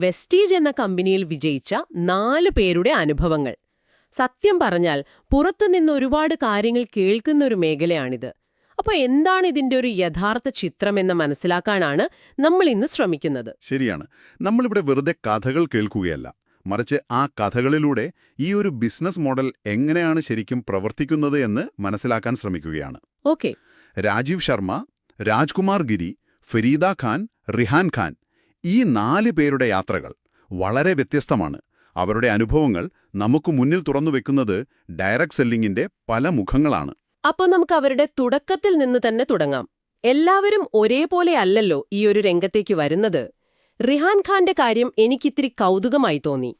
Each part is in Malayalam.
വെസ്റ്റീജ് എന്ന കമ്പനിയിൽ വിജയിച്ച 4 പേരുടെ അനുഭവങ്ങൾ. സത്യം പറഞ്ഞാൽ പുറത്തുനിന്ന് ഒരുപാട് കാര്യങ്ങൾ കേൾക്കുന്ന ഒരു മേഖലയാണിത്. അപ്പോൾ എന്താണ് ഇതിന്റെ ഒരു യഥാർത്ഥ ചിത്രമെന്ന് മനസ്സിലാക്കാനാണ് നമ്മൾ ഇന്ന് ശ്രമിക്കുന്നത്. ശരിയാണ്. നമ്മളിവിടെ വെറുതെ കഥകൾ കേൾക്കുകയല്ല, മറിച്ച് ആ കഥകളിലൂടെ ഈ ഒരു ബിസിനസ് മോഡൽ എങ്ങനെയാണ് ശരിക്കും പ്രവർത്തിക്കുന്നത് എന്ന് മനസ്സിലാക്കാൻ ശ്രമിക്കുകയാണ്. ഓക്കെ. രാജീവ് ശർമ്മ, രാജ്കുമാർ ഗിരി, ഫരീദ ഖാൻ, റിഹാൻ ഖാൻ, ഈ 4 പേരുടെ യാത്രകൾ വളരെ വ്യത്യസ്തമാണ്. അവരുടെ അനുഭവങ്ങൾ നമുക്ക് മുന്നിൽ തുറന്നുവെക്കുന്നത് ഡയറക്റ്റ് സെല്ലിങ്ങിന്റെ പല മുഖങ്ങളാണ്. അപ്പോൾ നമുക്ക് അവരുടെ തുടക്കത്തിൽ നിന്ന് തന്നെ തുടങ്ങാം. എല്ലാവരും ഒരേപോലെ അല്ലല്ലോ ഈ ഒരു രംഗത്തേക്ക് വരുന്നത്. റിഹാൻ ഖാന്റെ കാര്യം എനിക്കിത്തിരി കൗതുകമായി തോന്നി.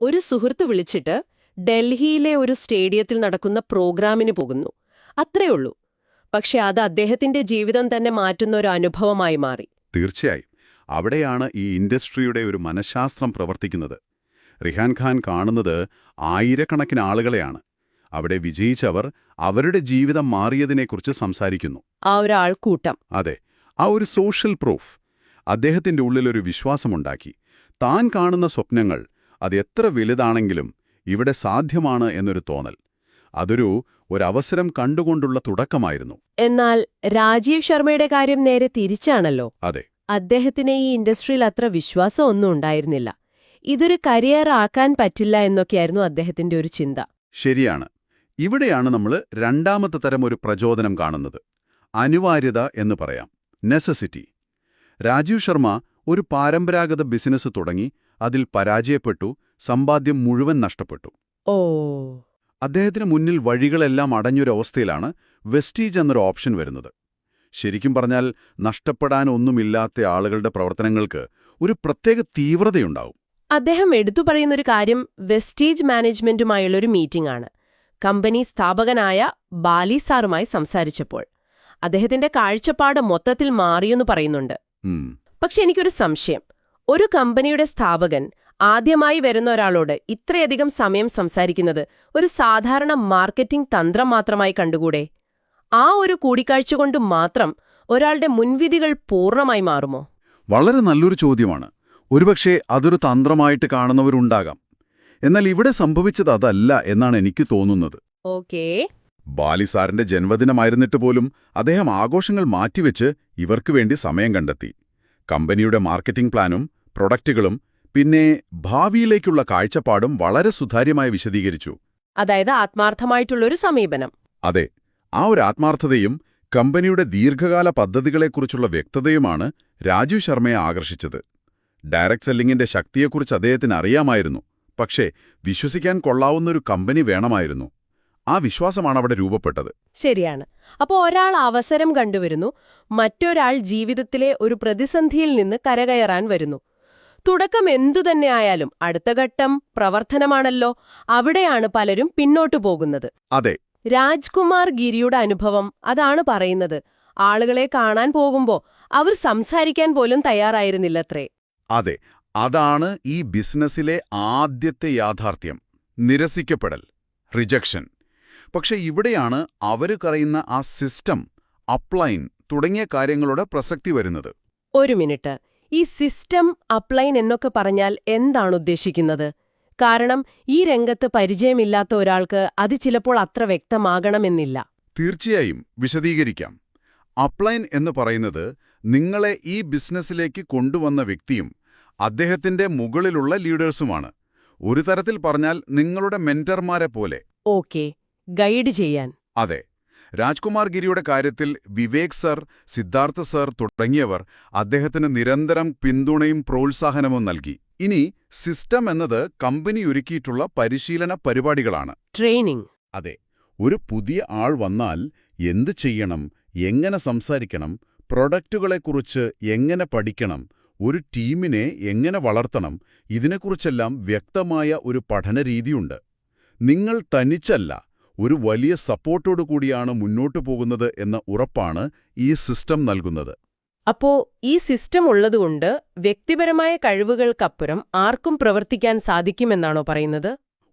ഒരു സുഹൃത്ത് വിളിച്ചിട്ട് ഡൽഹിയിലെ ഒരു സ്റ്റേഡിയത്തിൽ നടക്കുന്ന പ്രോഗ്രാമിന് പോകുന്നു. അത്രേ ഉള്ളൂ. പക്ഷെ അത് അദ്ദേഹത്തിന്റെ ജീവിതം തന്നെ മാറ്റുന്ന ഒരു അനുഭവമായി മാറി. തീർച്ചയായും അവിടെയാണ് ഈ ഇൻഡസ്ട്രിയുടെ ഒരു മനഃശാസ്ത്രം പ്രവർത്തിക്കുന്നത്. റിഹാൻ ഖാൻ കാണുന്നത് ആയിരക്കണക്കിന് ആളുകളെയാണ്. അവിടെ വിജയിച്ചവർ അവരുടെ ജീവിതം മാറിയതിനെക്കുറിച്ച് സംസാരിക്കുന്നു. ആ ഒരു ആൾക്കൂട്ടം. അതെ, ആ ഒരു സോഷ്യൽ പ്രൂഫ് അദ്ദേഹത്തിന്റെ ഉള്ളിലൊരു വിശ്വാസമുണ്ടാക്കി. താൻ കാണുന്ന സ്വപ്നങ്ങൾ അത് എത്ര വലുതാണെങ്കിലും ഇവിടെ സാധ്യമാണ് എന്നൊരു തോന്നൽ. അതൊരു ഒരവസരം കണ്ടുകൊണ്ടുള്ള തുടക്കമായിരുന്നു. എന്നാൽ രാജീവ് ശർമ്മയുടെ കാര്യം നേരെ തിരിച്ചാണല്ലോ. അതെ, അദ്ദേഹത്തിന് ഈ ഇൻഡസ്ട്രിയിൽ അത്ര വിശ്വാസമൊന്നും ഉണ്ടായിരുന്നില്ല. ഇതൊരു കരിയർ ആക്കാൻ പറ്റില്ല എന്നൊക്കെയായിരുന്നു അദ്ദേഹത്തിന്റെ ഒരു ചിന്ത. ശരിയാണ്. ഇവിടെയാണ് നമ്മൾ രണ്ടാമത്തെ തരം ഒരു പ്രചോദനം കാണുന്നത്. അനിവാര്യത എന്ന് പറയാം, നെസസിറ്റി. രാജീവ് ശർമ്മ ഒരു പരമ്പരാഗത ബിസിനസ് തുടങ്ങി, അതിൽ പരാജയപ്പെട്ടു, സമ്പാദ്യം മുഴുവൻ നഷ്ടപ്പെട്ടു. ഓ. അദ്ദേഹത്തിന് മുന്നിൽ വഴികളെല്ലാം അടഞ്ഞൊരവസ്ഥയിലാണ് വെസ്റ്റീജ് എന്നൊരു ഓപ്ഷൻ വരുന്നത്. ശരിക്കും പറഞ്ഞാൽ നഷ്ടപ്പെടാനൊന്നുമില്ലാത്ത ആളുകളുടെ പ്രവർത്തനങ്ങൾക്ക് ഒരു പ്രത്യേക തീവ്രതയുണ്ടാവും. അദ്ദേഹം എടുത്തു പറയുന്നൊരു കാര്യം വെസ്റ്റീജ് മാനേജ്മെന്റുമായുള്ളൊരു മീറ്റിംഗ് ആണ്. കമ്പനി സ്ഥാപകനായ ബാലി സാറുമായി സംസാരിച്ചപ്പോൾ അദ്ദേഹത്തിന്റെ കാഴ്ചപ്പാട് മൊത്തത്തിൽ മാറിയെന്ന് പറയുന്നുണ്ട്. പക്ഷെ എനിക്കൊരു സംശയം. ഒരു കമ്പനിയുടെ സ്ഥാപകൻ ആദ്യമായി വരുന്ന ഒരാളോട് ഇത്രയധികം സമയം സംസാരിക്കുന്നത് ഒരു സാധാരണ മാർക്കറ്റിംഗ് തന്ത്രം മാത്രമായി കണ്ടുകൂടെ? ആ ഒരു കൂടിക്കാഴ്ച കൊണ്ട് മാത്രം ഒരാളുടെ മുൻവിധികൾ പൂർണ്ണമായി മാറുമോ? വളരെ നല്ലൊരു ചോദ്യമാണ്. ഒരുപക്ഷെ അതൊരു തന്ത്രമായിട്ട് കാണുന്നവരുണ്ടാകാം. എന്നാൽ ഇവിടെ സംഭവിച്ചത് അതല്ല എന്നാണ് എനിക്ക് തോന്നുന്നത്. ഓക്കേ. ബാലി സാറിന്റെ ജന്മദിനമായിരുന്നിട്ട് പോലും അദ്ദേഹം ആഘോഷങ്ങൾ മാറ്റിവെച്ച് ഇവർക്ക് വേണ്ടി സമയം കണ്ടെത്തി. കമ്പനിയുടെ മാർക്കറ്റിംഗ് പ്ലാനും പ്രൊഡക്റ്റുകളും പിന്നെ ഭാവിയിലേക്കുള്ള കാഴ്ചപ്പാടും വളരെ സുതാര്യമായി വിശദീകരിച്ചു. അതായത് ആത്മാർത്ഥമായിട്ടുള്ളൊരു സമീപനം. അതെ, ആ ഒരു ആത്മാർത്ഥതയും കമ്പനിയുടെ ദീർഘകാല പദ്ധതികളെക്കുറിച്ചുള്ള വ്യക്തതയുമാണ് രാജീവ് ശർമ്മയെ ആകർഷിച്ചത്. ഡയറക്റ്റ് സെല്ലിങ്ങിന്റെ ശക്തിയെക്കുറിച്ച് അദ്ദേഹത്തിന് അറിയാമായിരുന്നു. പക്ഷേ വിശ്വസിക്കാൻ കൊള്ളാവുന്നൊരു കമ്പനി വേണമായിരുന്നു. ആ വിശ്വാസമാണ് അവിടെ രൂപപ്പെട്ടത്. ശരിയാണ്. അപ്പോൾ ഒരാൾ അവസരം കണ്ടുവരുന്നു, മറ്റൊരാൾ ജീവിതത്തിലെ ഒരു പ്രതിസന്ധിയിൽ നിന്ന് കരകയറാൻ വരുന്നു. തുടക്കം എന്തുതന്നെ ആയാലും അടുത്ത ഘട്ടം പ്രവർത്തനമാണല്ലോ. അവിടെയാണ് പലരും പിന്നോട്ടു പോകുന്നത്. അതെ. രാജ്കുമാർ ഗിരിയുടെ അനുഭവം അതാണ് പറയുന്നത്. ആളുകളെ കാണാൻ പോകുമ്പോൾ അവർ സംസാരിക്കാൻ പോലും തയ്യാറായിരുന്നില്ലത്രേ. അതെ, അതാണ് ഈ ബിസിനസ്സിലെ ആദ്യത്തെ യാഥാർത്ഥ്യം. നിരസിക്കപ്പെടൽ, റിജക്ഷൻ. പക്ഷെ ഇവിടെയാണ് അവര് പറയുന്ന ആ സിസ്റ്റം, അപ്ലൈൻ തുടങ്ങിയ കാര്യങ്ങളുടെ പ്രസക്തി വരുന്നത്. ഒരു മിനിറ്റ്, ഈ സിസ്റ്റം, അപ്ലൈൻ എന്നൊക്കെ പറഞ്ഞാൽ എന്താണ് ഉദ്ദേശിക്കുന്നത്? കാരണം ഈ രംഗത്ത് പരിചയമില്ലാത്ത ഒരാൾക്ക് അത് ചിലപ്പോൾ അത്ര വ്യക്തമാകണമെന്നില്ല. തീർച്ചയായും വിശദീകരിക്കാം. അപ്ലൈൻ എന്ന് പറയുന്നത് നിങ്ങളെ ഈ ബിസിനസ്സിലേക്ക് കൊണ്ടുവന്ന വ്യക്തിയും അദ്ദേഹത്തിന്റെ മുകളിലുള്ള ലീഡേഴ്സുമാണ്. ഒരു തരത്തിൽ പറഞ്ഞാൽ നിങ്ങളുടെ മെന്റർമാരെ പോലെ. ഓക്കെ, ഗൈഡ് ചെയ്യാൻ. അതെ. രാജ്കുമാർ ഗിരിയുടെ കാര്യത്തിൽ വിവേക് സർ, സിദ്ധാർത്ഥ സർ തുടങ്ങിയവർ അദ്ദേഹത്തിന് നിരന്തരം പിന്തുണയും പ്രോത്സാഹനവും നൽകി. ഇനി സിസ്റ്റം എന്നത് കമ്പനി ഒരുക്കിയിട്ടുള്ള പരിശീലന പരിപാടികളാണ്. ട്രെയിനിങ്. അതെ. ഒരു പുതിയ ആൾ വന്നാൽ എന്ത് ചെയ്യണം, എങ്ങനെ സംസാരിക്കണം, പ്രൊഡക്റ്റുകളെക്കുറിച്ച് എങ്ങനെ പഠിക്കണം, ഒരു ടീമിനെ എങ്ങനെ വളർത്തണം, ഇതിനെക്കുറിച്ചെല്ലാം വ്യക്തമായ ഒരു പഠനരീതിയുണ്ട്. നിങ്ങൾ തനിച്ചല്ല, ഒരു വലിയ സപ്പോർട്ടോടുകൂടിയാണ് മുന്നോട്ടു പോകുന്നത് എന്ന ഉറപ്പാണ് ഈ സിസ്റ്റം നൽകുന്നത്. അപ്പോ ഈ സിസ്റ്റം ഉള്ളതുകൊണ്ട് വ്യക്തിപരമായ കഴിവുകൾക്കപ്പുറം ആർക്കും പ്രവർത്തിക്കാൻ സാധിക്കുമെന്നാണോ പറയുന്നത്?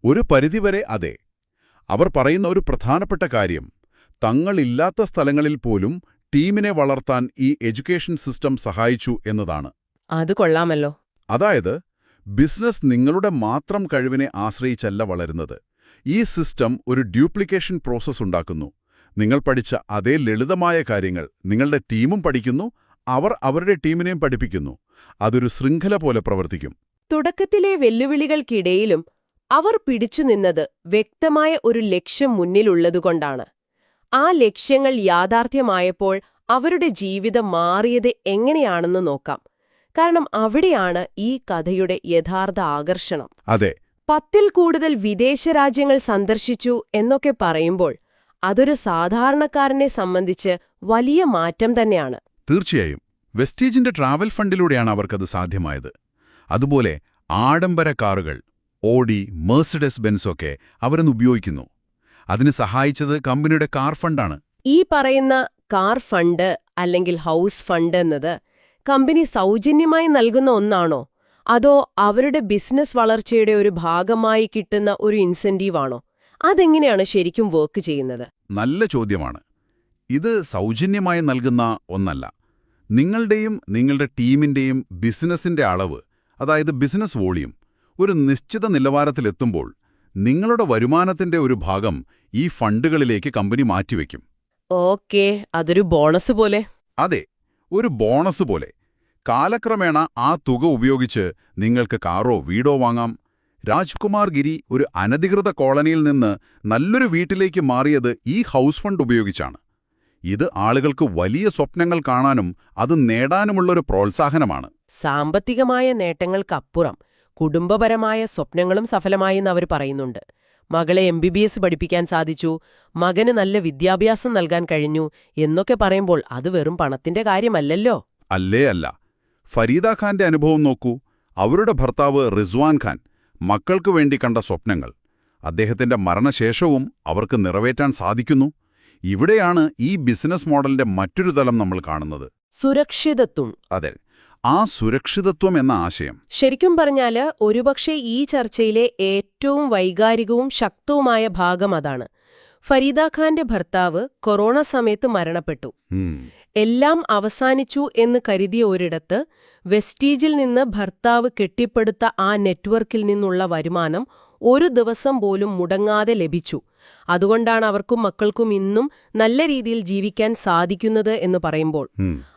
ഒരു പരിധിവരെ അതെ. അവർ പറയുന്ന ഒരു പ്രധാനപ്പെട്ട കാര്യം, തങ്ങളില്ലാത്ത സ്ഥലങ്ങളിൽ പോലും ടീമിനെ വളർത്താൻ ഈ എഡ്യൂക്കേഷൻ സിസ്റ്റം സഹായിച്ചു എന്നതാണ്. അത് കൊള്ളാമല്ലോ. അതായത് ബിസിനസ് നിങ്ങളുടെ മാത്രം കഴിവിനെ ആശ്രയിച്ചല്ല വളരുന്നത്. ഈ സിസ്റ്റം ഒരു ഡ്യൂപ്ലിക്കേഷൻ പ്രോസസ് ഉണ്ടാക്കുന്നു. നിങ്ങൾ പഠിച്ച അതേ ലളിതമായ കാര്യങ്ങൾ നിങ്ങളുടെ ടീമും പഠിക്കുന്നു, അവർ അവരുടെ ടീമിനെയും പഠിപ്പിക്കുന്നു. അതൊരു ശൃംഖല പോലെ പ്രവർത്തിക്കും. തുടക്കത്തിലെ വെല്ലുവിളികൾക്കിടയിലും അവർ പിടിച്ചുനിന്നത് വ്യക്തമായ ഒരു ലക്ഷ്യം മുന്നിലുള്ളതുകൊണ്ടാണ്. ആ ലക്ഷ്യങ്ങൾ യാഥാർത്ഥ്യമായപ്പോൾ അവരുടെ ജീവിതം മാറിയത് എങ്ങനെയാണെന്ന് നോക്കാം. കാരണം അവിടെയാണ് ഈ കഥയുടെ യഥാർത്ഥ ആകർഷണം. അതെ, 10ൽ കൂടുതൽ വിദേശ രാജ്യങ്ങൾ സന്ദർശിച്ചു എന്നൊക്കെ പറയുമ്പോൾ അതൊരു സാധാരണക്കാരനെ സംബന്ധിച്ച് വലിയ മാറ്റം തന്നെയാണ്. തീർച്ചയായും. വെസ്റ്റീജിന്റെ ട്രാവൽ ഫണ്ടിലൂടെയാണ് അവർക്കത് സാധ്യമായത്. അതുപോലെ ആഡംബര കാറുകൾ, ഓഡി, മെഴ്സിഡസ് ബെൻസൊക്കെ അവരൊന്ന് ഉപയോഗിക്കുന്നു. അതിന് സഹായിച്ചത് കമ്പനിയുടെ കാർ ഫണ്ടാണ്. ഈ പറയുന്ന കാർ ഫണ്ട് അല്ലെങ്കിൽ ഹൗസ് ഫണ്ട് എന്നത് കമ്പനി സൗജന്യമായി നൽകുന്ന ഒന്നാണോ, അതോ അവരുടെ ബിസിനസ് വളർച്ചയുടെ ഒരു ഭാഗമായി കിട്ടുന്ന ഒരു ഇൻസെന്റീവാണോ? അതെങ്ങനെയാണ് ശരിക്കും വർക്ക് ചെയ്യുന്നത്? നല്ല ചോദ്യമാണ്. ഇത് സൗജന്യമായി നൽകുന്ന ഒന്നല്ല. നിങ്ങളുടെയും നിങ്ങളുടെ ടീമിന്റെയും ബിസിനസിന്റെ അളവ്, അതായത് ബിസിനസ് വോളിയം, ഒരു നിശ്ചിത നിലവാരത്തിലെത്തുമ്പോൾ നിങ്ങളുടെ വരുമാനത്തിന്റെ ഒരു ഭാഗം ഈ ഫണ്ടുകളിലേക്ക് കമ്പനി മാറ്റിവെക്കും. ഓക്കേ, അതൊരു ബോണസ് പോലെ. അതെ, ഒരു ബോണസ് പോലെ. കാലക്രമേണ ആ തുക ഉപയോഗിച്ച് നിങ്ങൾക്ക് കാറോ വീടോ വാങ്ങാം. രാജ്കുമാർ ഗിരി ഒരു അനധികൃത കോളനിയിൽ നിന്ന് നല്ലൊരു വീട്ടിലേക്ക് മാറിയത് ഈ ഹൗസ് ഫണ്ട് ഉപയോഗിച്ചാണ്. ഇത് ആളുകൾക്ക് വലിയ സ്വപ്നങ്ങൾ കാണാനും അത് നേടാനുമുള്ളൊരു പ്രോത്സാഹനമാണ്. സാമ്പത്തികമായ നേട്ടങ്ങൾക്കപ്പുറം കുടുംബപരമായ സ്വപ്നങ്ങളും സഫലമായെന്ന് അവർ പറയുന്നുണ്ട്. മകളെ MBBS പഠിപ്പിക്കാൻ സാധിച്ചു, മകന് നല്ല വിദ്യാഭ്യാസം നൽകാൻ കഴിഞ്ഞു എന്നൊക്കെ പറയുമ്പോൾ അത് വെറും പണത്തിന്റെ കാര്യമല്ലല്ലോ. അല്ലേ അല്ല. ഫരീദ ഖാന്റെ അനുഭവം നോക്കൂ. അവരുടെ ഭർത്താവ് റിസ്വാൻ ഖാൻ മക്കൾക്കു വേണ്ടി കണ്ട സ്വപ്നങ്ങൾ അദ്ദേഹത്തിന്റെ മരണശേഷവും അവർക്ക് നിറവേറ്റാൻ സാധിക്കുന്നു. ഇവിടെയാണ് ഈ ബിസിനസ് മോഡലിന്റെ മറ്റൊരു തലം നമ്മൾ കാണുന്നത്. സുരക്ഷിതത്വം. അതെ, ആ സുരക്ഷിതത്വം എന്ന ആശയം. ശരിക്കും പറഞ്ഞാല് ഒരുപക്ഷെ ഈ ചർച്ചയിലെ ഏറ്റവും വൈകാരികവും ശക്തവുമായ ഭാഗം അതാണ്. ഫരീദ ഖാന്റെ ഭർത്താവ് കൊറോണ സമയത്ത് മരണപ്പെട്ടു. എല്ലാം അവസാനിച്ചു എന്ന് കരുതിയ ഒരിടത്ത് വെസ്റ്റീജിൽ നിന്ന് ഭർത്താവ് കെട്ടിപ്പടുത്ത ആ നെറ്റ്വർക്കിൽ നിന്നുള്ള വരുമാനം ഒരു ദിവസം പോലും മുടങ്ങാതെ ലഭിച്ചു. അതുകൊണ്ടാണ് അവർക്കും മക്കൾക്കും ഇന്നും നല്ല രീതിയിൽ ജീവിക്കാൻ സാധിക്കുന്നത് എന്ന് പറയുമ്പോൾ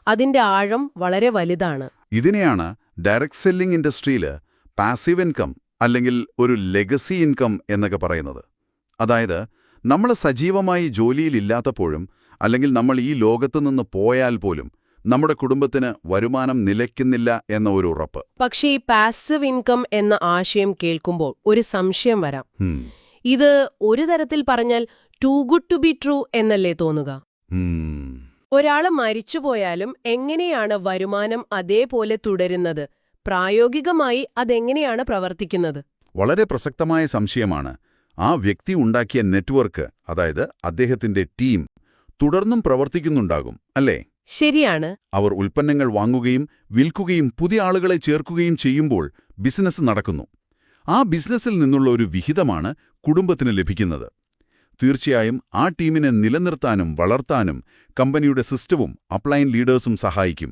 അതിന്റെ ആഴം വളരെ വലുതാണ്. ഇതിനെയാണ് ഡയറക്ട് സെല്ലിംഗ് ഇൻഡസ്ട്രിയിൽ പാസീവ് ഇൻകം അല്ലെങ്കിൽ ഒരു ലെഗസി ഇൻകം എന്നൊക്കെ പറയുന്നത്. അതായത് നമ്മൾ സജീവമായി ജോലിയിലില്ലാത്തപ്പോഴും അല്ലെങ്കിൽ നമ്മൾ ഈ ലോകത്തു നിന്ന് പോയാൽ പോലും നമ്മുടെ കുടുംബത്തിന് വരുമാനം നിലയ്ക്കുന്നില്ല എന്ന ഒരു ഉറപ്പ്. പക്ഷേ ഈ പാസീവ് ഇൻകം എന്ന ആശയം കേൾക്കുമ്പോൾ ഒരു സംശയം വരാം. ഇത് ഒരു തരത്തിൽ പറഞ്ഞാൽ too good to be true എന്നല്ലേ തോന്നുക? ഒരാള് മരിച്ചുപോയാലും എങ്ങനെയാണ് വരുമാനം അതേപോലെ തുടരുന്നത്? പ്രായോഗികമായി അതെങ്ങനെയാണ് പ്രവർത്തിക്കുന്നത്? വളരെ പ്രസക്തമായ സംശയമാണ്. ആ വ്യക്തി ഉണ്ടാക്കിയ നെറ്റ്വർക്ക്, അതായത് അദ്ദേഹത്തിന്റെ ടീം, തുടർന്നും പ്രവർത്തിക്കുന്നുണ്ടാകും, അല്ലേ? ശരിയാണ്. അവർ ഉൽപ്പന്നങ്ങൾ വാങ്ങുകയും വിൽക്കുകയും പുതിയ ആളുകളെ ചേർക്കുകയും ചെയ്യുമ്പോൾ ബിസിനസ് നടക്കുന്നു. ആ ബിസിനസ്സിൽ നിന്നുള്ള ഒരു വിഹിതമാണ് കുടുംബത്തിന് ലഭിക്കുന്നത്. തീർച്ചയായും ആ ടീമിനെ നിലനിർത്താനും വളർത്താനും കമ്പനിയുടെ സിസ്റ്റവും അപ്ലൈൻ ലീഡേഴ്സും സഹായിക്കും.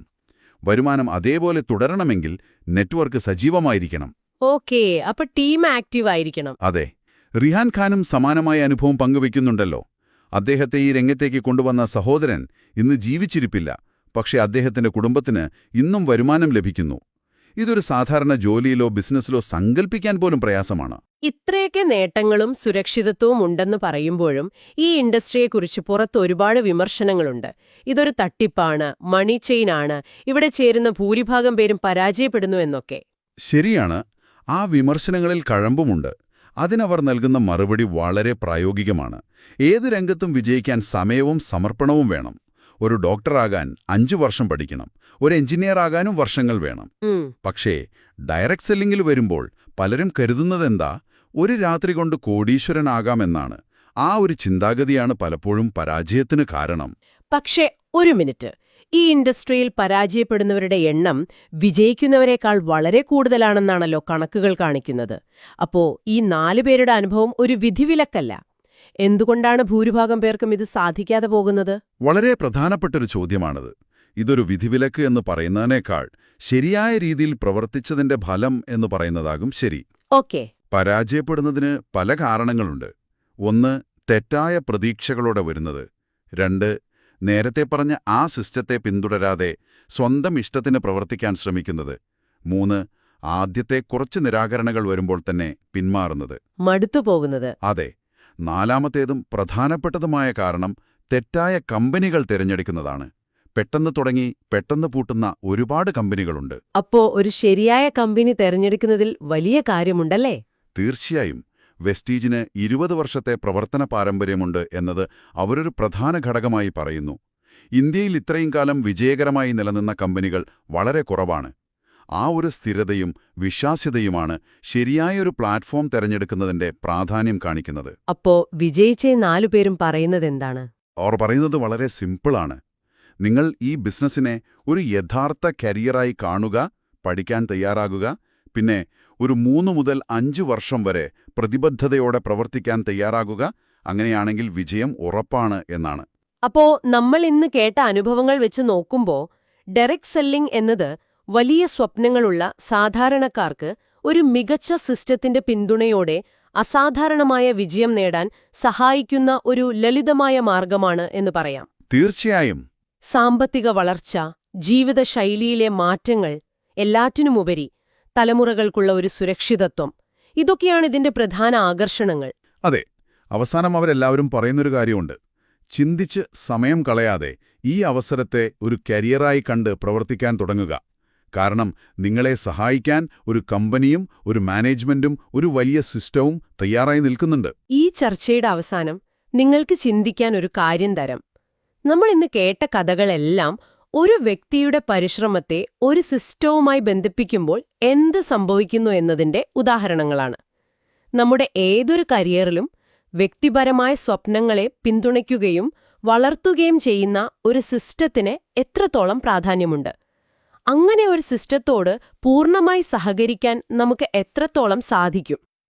വരുമാനം അതേപോലെ തുടരണമെങ്കിൽ നെറ്റ്വർക്ക് സജീവമായിരിക്കണം. ഓക്കേ, അപ്പൊ ടീം ആക്റ്റീവ് ആയിരിക്കണം. അതെ. റിഹാൻ ഖാനും സമാനമായ അനുഭവം പങ്കുവയ്ക്കുന്നുണ്ടല്ലോ. അദ്ദേഹത്തെ ഈ രംഗത്തേക്ക് കൊണ്ടുവന്ന സഹോദരൻ ഇന്ന് ജീവിച്ചിരിപ്പില്ല, പക്ഷേ അദ്ദേഹത്തിന്റെ കുടുംബത്തിന് ഇന്നും വരുമാനം ലഭിക്കുന്നു. ഇതൊരു സാധാരണ ജോലിയിലോ ബിസിനസ്സിലോ സങ്കല്പിക്കാൻ പോലും പ്രയാസമാണ്. ഇത്രയൊക്കെ നേട്ടങ്ങളും സുരക്ഷിതത്വവും ഉണ്ടെന്ന് പറയുമ്പോഴും ഈ ഇൻഡസ്ട്രിയെക്കുറിച്ച് പുറത്ത് ഒരുപാട് വിമർശനങ്ങളുണ്ട്. ഇതൊരു തട്ടിപ്പാണ്, മണി ചെയിനാണ്, ഇവിടെ ചേരുന്ന ഭൂരിഭാഗം പേരും പരാജയപ്പെടുന്നു എന്നൊക്കെ. ശരിയാണ്. ആ വിമർശനങ്ങളിൽ കഴമ്പുമുണ്ട്. അതിനവർ നൽകുന്ന മറുപടി വളരെ പ്രായോഗികമാണ്. ഏത് രംഗത്തും വിജയിക്കാൻ സമയവും സമർപ്പണവും വേണം. ഒരു ഡോക്ടറാകാൻ 5 വർഷം പഠിക്കണം, ഒരു എഞ്ചിനീയർ ആകാനും വർഷങ്ങൾ വേണം. പക്ഷേ ഡയറക്ട് സെല്ലിംഗിൽ വരുമ്പോൾ പലരും കരുതുന്നതെന്താ, ഒരു രാത്രി കൊണ്ട് കോടീശ്വരനാകാമെന്നാണ്. ആ ഒരു ചിന്താഗതിയാണ് പലപ്പോഴും പരാജയത്തിന് കാരണം. പക്ഷേ ഒരു മിനിറ്റ്, ഈ ഇൻഡസ്ട്രിയിൽ പരാജയപ്പെടുന്നവരുടെ എണ്ണം വിജയിക്കുന്നവരെക്കാൾ വളരെ കൂടുതലാണെന്നാണല്ലോ കണക്കുകൾ കാണിക്കുന്നത്. അപ്പോ ഈ 4 പേരുടെ അനുഭവം ഒരു വിധിവിലക്കല്ല. എന്തുകൊണ്ടാണ് ഭൂരിഭാഗം പേർക്കും ഇത് സാധിക്കാതെ പോകുന്നത്? വളരെ പ്രധാനപ്പെട്ടൊരു ചോദ്യമാണത്. ഇതൊരു വിധിവിലക്ക് എന്ന് പറയുന്നതിനേക്കാൾ ശരിയായ രീതിയിൽ പ്രവർത്തിച്ചതിന്റെ ഫലം എന്ന് പറയുന്നതാകും ശരി. ഓക്കെ. പരാജയപ്പെടുന്നതിന് പല കാരണങ്ങളുണ്ട്. 1, തെറ്റായ പ്രതീക്ഷകളോടെ വരുന്നത്. 2, നേരത്തെ പറഞ്ഞ ആ സിസ്റ്റത്തെ പിന്തുടരാതെ സ്വന്തം ഇഷ്ടത്തിന് പ്രവർത്തിക്കാൻ ശ്രമിക്കുന്നത്. 3, ആദ്യത്തെ കുറച്ച് നിരാകരണങ്ങൾ വരുമ്പോൾ തന്നെ പിന്മാറുന്നത്. മടുത്തുപോകുന്നത്. അതെ. 4മത്തേതും പ്രധാനപ്പെട്ടതുമായ കാരണം തെറ്റായ കമ്പനികൾ തിരഞ്ഞെടുക്കുന്നതാണ്. പെട്ടെന്ന് തുടങ്ങി പെട്ടെന്ന് പൂട്ടുന്ന ഒരുപാട് കമ്പനികളുണ്ട്. അപ്പോ ഒരു ശരിയായ കമ്പനി തിരഞ്ഞെടുക്കുന്നതിൽ വലിയ കാര്യമുണ്ടല്ലേ? തീർച്ചയായും. വെസ്റ്റീജിന് 20 വർഷത്തെ പ്രവർത്തന പാരമ്പര്യമുണ്ട് എന്നത് അവരൊരു പ്രധാന ഘടകമായി പറയുന്നു. ഇന്ത്യയിൽ ഇത്രയും കാലം വിജയകരമായി നിലനിന്ന കമ്പനികൾ വളരെ കുറവാണ്. ആ ഒരു സ്ഥിരതയും വിശ്വാസ്യതയുമാണ് ശരിയായൊരു പ്ലാറ്റ്ഫോം തിരഞ്ഞെടുക്കുന്നതിന്റെ പ്രാധാന്യം കാണിക്കുന്നത്. അപ്പോ വിജയിച്ച 4 പേരും പറയുന്നതെന്താണ്? അവർ പറയുന്നത് വളരെ സിമ്പിളാണ്. നിങ്ങൾ ഈ ബിസിനസ്സിനെ ഒരു യഥാർത്ഥ കരിയറായി കാണുക, പഠിക്കാൻ തയ്യാറാകുക, പിന്നെ ഒരു 3 മുതൽ 5 വർഷം വരെ പ്രതിബദ്ധതയോടെ പ്രവർത്തിക്കാൻ തയ്യാറാകുക. അങ്ങനെയാണെങ്കിൽ വിജയം ഉറപ്പാണ് എന്നാണ്. അപ്പോ നമ്മൾ ഇന്ന് കേട്ട അനുഭവങ്ങൾ വെച്ച് നോക്കുമ്പോ ഡയറക്റ്റ് സെല്ലിംഗ് എന്നത് വലിയ സ്വപ്നങ്ങളുള്ള സാധാരണക്കാർക്ക് ഒരു മികച്ച സിസ്റ്റത്തിന്റെ പിന്തുണയോടെ അസാധാരണമായ വിജയം നേടാൻ സഹായിക്കുന്ന ഒരു ലളിതമായ മാർഗമാണ് എന്ന് പറയാം. തീർച്ചയായും. സാമ്പത്തിക വളർച്ച, ജീവിതശൈലിയിലെ മാറ്റങ്ങൾ, എല്ലാറ്റിനുമുപരി തലമുറകൾക്കുള്ള ഒരു സുരക്ഷിതത്വം, ഇതൊക്കെയാണ് ഇതിന്റെ പ്രധാന ആകർഷണങ്ങൾ. അതെ. അവസാനം അവരെല്ലാവരും പറയുന്നൊരു കാര്യമുണ്ട്. ചിന്തിച്ച് സമയം കളയാതെ ഈ അവസരത്തെ ഒരു കരിയറായി കണ്ട് പ്രവർത്തിക്കാൻ തുടങ്ങുക. കാരണം നിങ്ങളെ സഹായിക്കാൻ ഒരു കമ്പനിയും ഒരു മാനേജ്മെന്റും ഒരു വലിയ സിസ്റ്റവും തയ്യാറായി നിൽക്കുന്നുണ്ട്. ഈ ചർച്ചയുടെ അവസാനം നിങ്ങൾക്ക് ചിന്തിക്കാൻ ഒരു കാര്യം തരാം. നമ്മൾ ഇന്ന് കേട്ട കഥകളെല്ലാം ഒരു വ്യക്തിയുടെ പരിശ്രമത്തെ ഒരു സിസ്റ്റവുമായി ബന്ധിപ്പിക്കുമ്പോൾ എന്ത് സംഭവിക്കുന്നു എന്നതിന്റെ ഉദാഹരണങ്ങളാണ്. നമ്മുടെ ഏതൊരു കരിയറിലും വ്യക്തിപരമായ സ്വപ്നങ്ങളെ പിന്തുണയ്ക്കുകയും വളർത്തുകയും ചെയ്യുന്ന ഒരു സിസ്റ്റത്തിന് എത്രത്തോളം പ്രാധാന്യമുണ്ട്? അങ്ങനെ ഒരു സിസ്റ്റത്തോട് പൂർണ്ണമായി സഹകരിക്കാൻ നമുക്ക് എത്രത്തോളം സാധിക്കും?